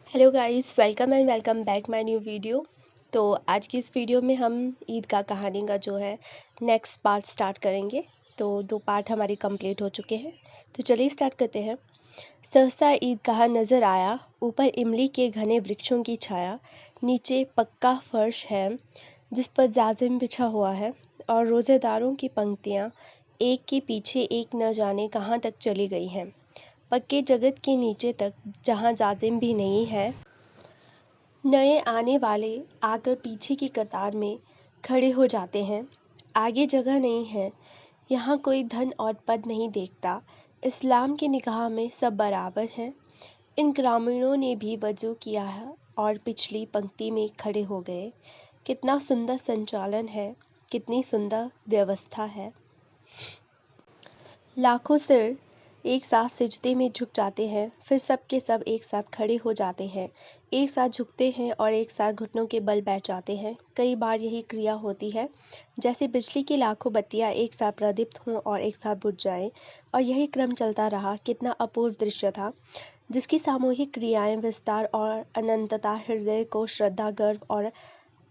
Hello guys, welcome back my new video. तो आज की इस वीडियो में हम ईदगाह कहानी का जो है नेक्स्ट पार्ट स्टार्ट करेंगे। तो 2 पार्ट हमारे कंप्लीट हो चुके हैं। तो चलिए स्टार्ट करते हैं। सहसा ईदगाह नज़र आया, ऊपर इमली के घने वृक्षों की छाया, नीचे पक्का फर्श है जिस पर जाजिम बिछा हुआ है और रोज़ेदारों की पंक्तियाँ एक के पीछे एक न जाने कहाँ तक चली गई हैं। पक्के जगत के नीचे तक, जहाँ जाजिम भी नहीं है। नए आने वाले आकर पीछे की कतार में खड़े हो जाते हैं। आगे जगह नहीं है, यहाँ कोई धन और पद नहीं देखता। इस्लाम की निगाह में सब बराबर हैं। इन ग्रामीणों ने भी वजू किया है और पिछली पंक्ति में खड़े हो गए। कितना सुंदर संचालन है, कितनी सुंदर व्यवस्था है। लाखों सिर एक साथ सिजदे में झुक जाते हैं, फिर सब के सब एक साथ खड़े हो जाते हैं, एक साथ झुकते हैं और एक साथ घुटनों के बल बैठ जाते हैं। कई बार यही क्रिया होती है, जैसे बिजली की लाखों बत्तियां एक साथ प्रदीप्त हों और एक साथ बुझ जाएं, और यही क्रम चलता रहा। कितना अपूर्व दृश्य था, जिसकी सामूहिक क्रियाएं, विस्तार और अनंतता हृदय को श्रद्धा, गर्व और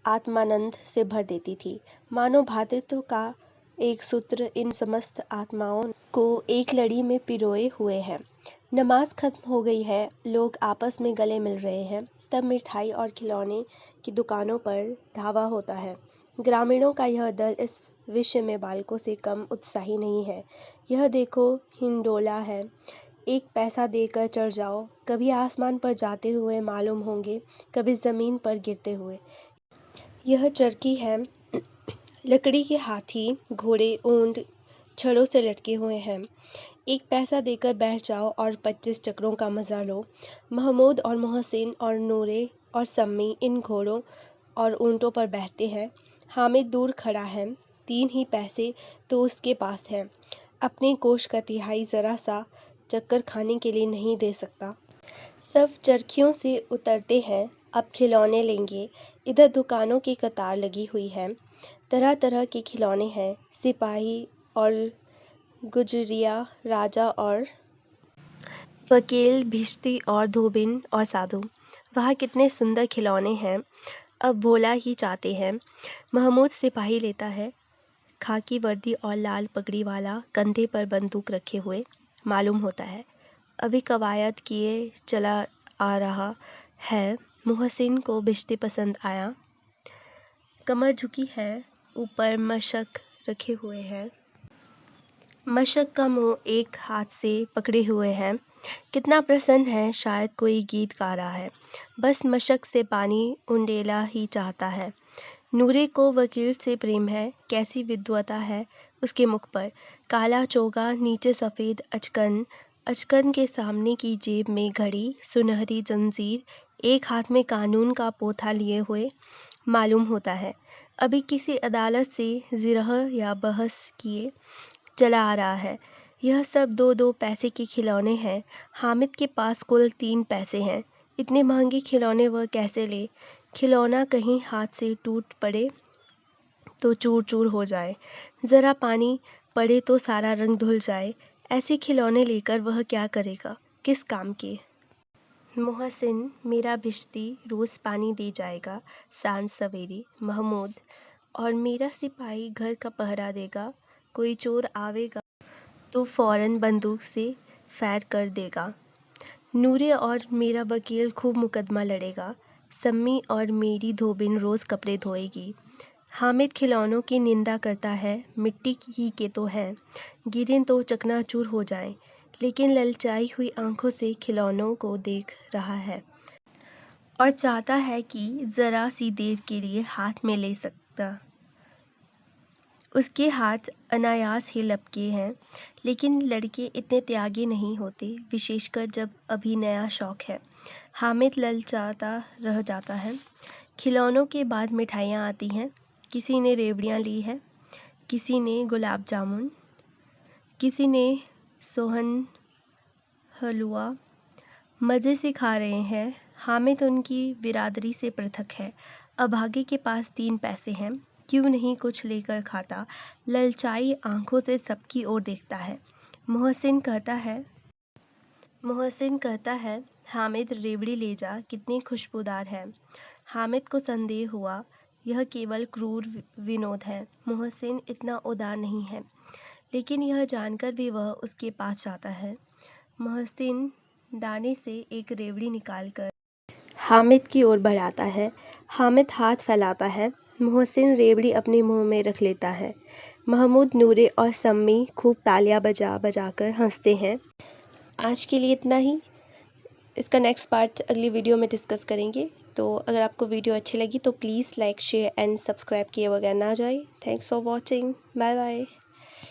आत्मानंद से भर देती थी। मानो भातृत्व का एक सूत्र इन समस्त आत्माओं को एक लड़ी में पिरोए हुए है। नमाज खत्म हो गई है, लोग आपस में गले मिल रहे हैं। तब मिठाई और खिलौने की दुकानों पर धावा होता है। ग्रामीणों का यह दल इस विषय में बालकों से कम उत्साही नहीं है। यह देखो, हिंडोला है, एक पैसा देकर चढ़ जाओ। कभी आसमान पर जाते हुए मालूम होंगे, कभी ज़मीन पर गिरते हुए। यह चरखी है, लकड़ी के हाथी, घोड़े, ऊंट छड़ों से लटके हुए हैं। एक पैसा देकर बैठ जाओ और 25 चक्रों का मज़ा लो। महमूद और मोहसिन और नूरे और सम्मी इन घोड़ों और ऊंटों पर बैठते हैं। हामिद दूर खड़ा है, 3 ही पैसे तो उसके पास हैं। अपने कोष का तिहाई ज़रा सा चक्कर खाने के लिए नहीं दे सकता। सब चरखियों से उतरते हैं, अब खिलौने लेंगे। इधर दुकानों की कतार लगी हुई है, तरह तरह के खिलौने हैं। सिपाही और गुजरिया, राजा और वकील, भिश्ती और धोबिन और साधु। वहाँ कितने सुंदर खिलौने हैं, अब भोला ही चाहते हैं। महमूद सिपाही लेता है, खाकी वर्दी और लाल पगड़ी वाला, कंधे पर बंदूक रखे हुए मालूम होता है। अभी कवायद किए चला आ रहा है। मोहसिन को भिश्ती पसंद आया। कमर झुकी है, ऊपर मशक रखे हुए हैं। मशक का मुंह एक हाथ से पकड़े हुए है। कितना प्रसन्न है, शायद कोई गीत गा रहा है। बस मशक से पानी उंडेला ही चाहता है। नूरे को वकील से प्रेम है, कैसी विद्वता है उसके मुख पर। काला चोगा, नीचे सफ़ेद अचकन, अचकन के सामने की जेब में घड़ी, सुनहरी जंजीर, एक हाथ में कानून का पोथा लिए हुए मालूम होता है। अभी किसी अदालत से जिरह या बहस किए चला आ रहा है। यह सब 2-2 पैसे के खिलौने हैं। हामिद के पास कुल 3 पैसे हैं। इतने महंगे खिलौने वह कैसे ले? खिलौना कहीं हाथ से टूट पड़े तो चूर चूर हो जाए, ज़रा पानी पड़े तो सारा रंग धुल जाए। ऐसे खिलौने लेकर वह क्या करेगा, किस काम के? मोहसिन, मेरा भिश्ती रोज़ पानी दे जाएगा सांझ सवेरे। महमूद, और मेरा सिपाही घर का पहरा देगा। कोई चोर आवेगा तो फौरन बंदूक से फायर कर देगा। नूरे और मेरा वकील खूब मुकदमा लड़ेगा। सम्मी और मेरी धोबिन रोज़ कपड़े धोएगी। हामिद खिलौनों की निंदा करता है, मिट्टी ही के तो हैं, गिरें तो चकनाचूर हो जाएं। लेकिन ललचाई हुई आंखों से खिलौनों को देख रहा है और चाहता है कि ज़रा सी देर के लिए हाथ में ले सकता। उसके हाथ अनायास ही लपके हैं, लेकिन लड़के इतने त्यागी नहीं होते, विशेषकर जब अभी नया शौक है। हामिद ललचाता रह जाता है। खिलौनों के बाद मिठाइयाँ आती हैं। किसी ने रेवड़ियाँ ली है, किसी ने गुलाब जामुन, किसी ने सोहन हलवा। मज़े से खा रहे हैं। हामिद उनकी बिरादरी से पृथक है। अभागे के पास 3 पैसे हैं, क्यों नहीं कुछ लेकर खाता? ललचाई आंखों से सबकी ओर देखता है। मोहसिन कहता है, हामिद रेवड़ी ले जा, कितनी खुशबूदार है। हामिद को संदेह हुआ, यह केवल क्रूर विनोद है, मोहसिन इतना उदार नहीं है। लेकिन यह जानकर भी वह उसके पास जाता है। मोहसिन दाने से एक रेवड़ी निकालकर हामिद की ओर बढ़ाता है। हामिद हाथ फैलाता है। मोहसिन रेवड़ी अपने मुंह में रख लेता है। महमूद, नूरे और सम्मी खूब तालियां बजा बजाकर हंसते हैं। आज के लिए इतना ही। इसका नेक्स्ट पार्ट अगली वीडियो में डिस्कस करेंगे। तो अगर आपको वीडियो अच्छी लगी तो please like, share and subscribe किए बगैर ना जाए। Thanks for watching. Bye bye.